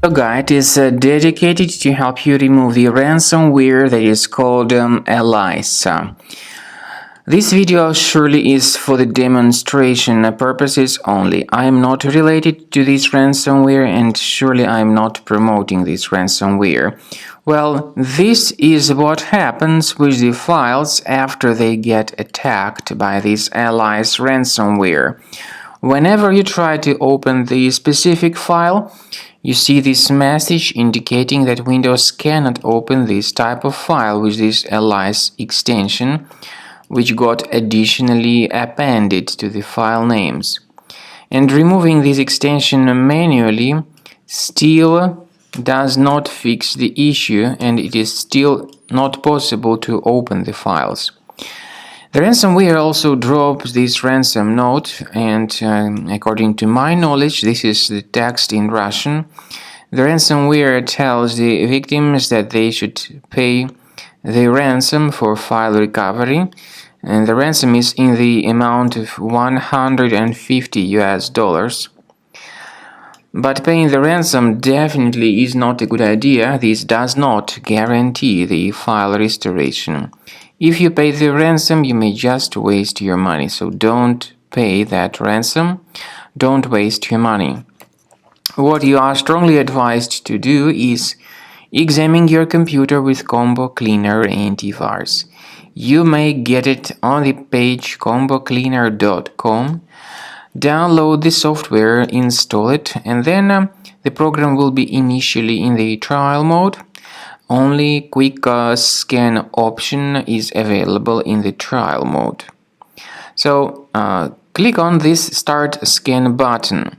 The guide is dedicated to help you remove the ransomware that is called Alice. This video surely is for the demonstration purposes only. I am not related to this ransomware and surely I am not promoting this ransomware. Well, this is what happens with the files after they get attacked by this Alice ransomware. Whenever you try to open the specific file, you see this message indicating that Windows cannot open this type of file with this Alice extension, which got additionally appended to the file names. And removing this extension manually still does not fix the issue, and it is still not possible to open the files. The ransomware also drops this ransom note, and according to my knowledge, this is the text in Russian. The ransomware tells the victims that they should pay the ransom for file recovery, and the ransom is in the amount of $150. But paying the ransom definitely is not a good idea. This does not guarantee the file restoration. If you pay the ransom, you may just waste your money. So don't pay that ransom. Don't waste your money. What you are strongly advised to do is examine your computer with Combo Cleaner Antivirus. You may get it on the page combocleaner.com. Download the software, install it, and then the program will be initially in the trial mode. Only quick scan option is available in the trial mode. So click on this Start Scan button.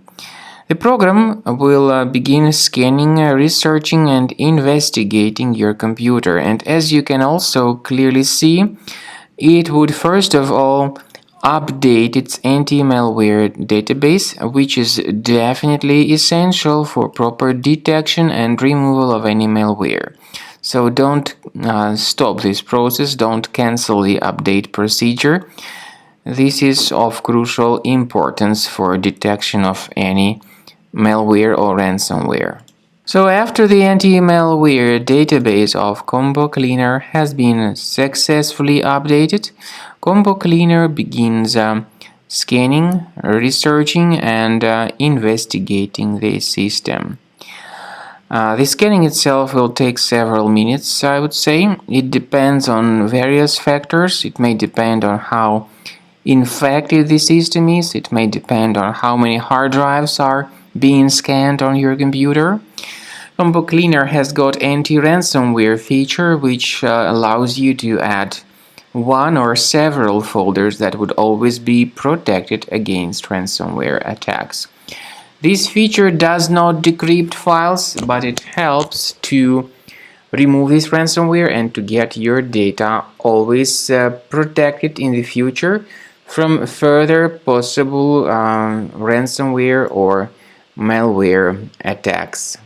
The program will begin scanning, researching, and investigating your computer. And as you can also clearly see, it would first of all update its anti-malware database, which is definitely essential for proper detection and removal of any malware. So don't stop this process, don't cancel the update procedure. This is of crucial importance for detection of any malware or ransomware. So after the anti-malware database of Combo Cleaner has been successfully updated, Combo Cleaner begins scanning, researching, and investigating the system. The scanning itself will take several minutes, I would say. It depends on various factors. It may depend on how infected the system is. It may depend on how many hard drives are being scanned on your computer. Combo Cleaner has got anti-ransomware feature, which allows you to add one or several folders that would always be protected against ransomware attacks. This feature does not decrypt files, but it helps to remove this ransomware and to get your data always protected in the future from further possible ransomware or malware attacks.